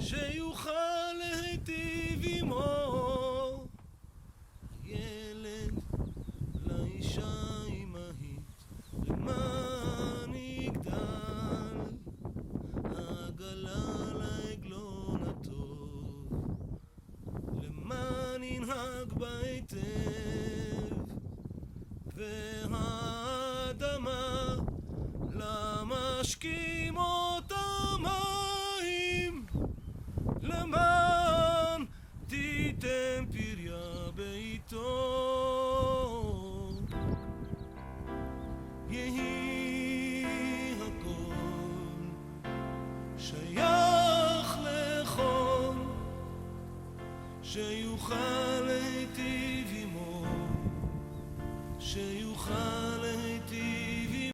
שיוכל להיטיב עמו, ילד לאישה אמהית, למען יגדל, העגלה לעגלון הטוב, למען ינהג בהיטב, והאדמה למשקימות המים, למען תיתן פריה בעיתו. יהי הכל שייך לכל, שיוכל להיטיב עמו, שיוכל להיטיב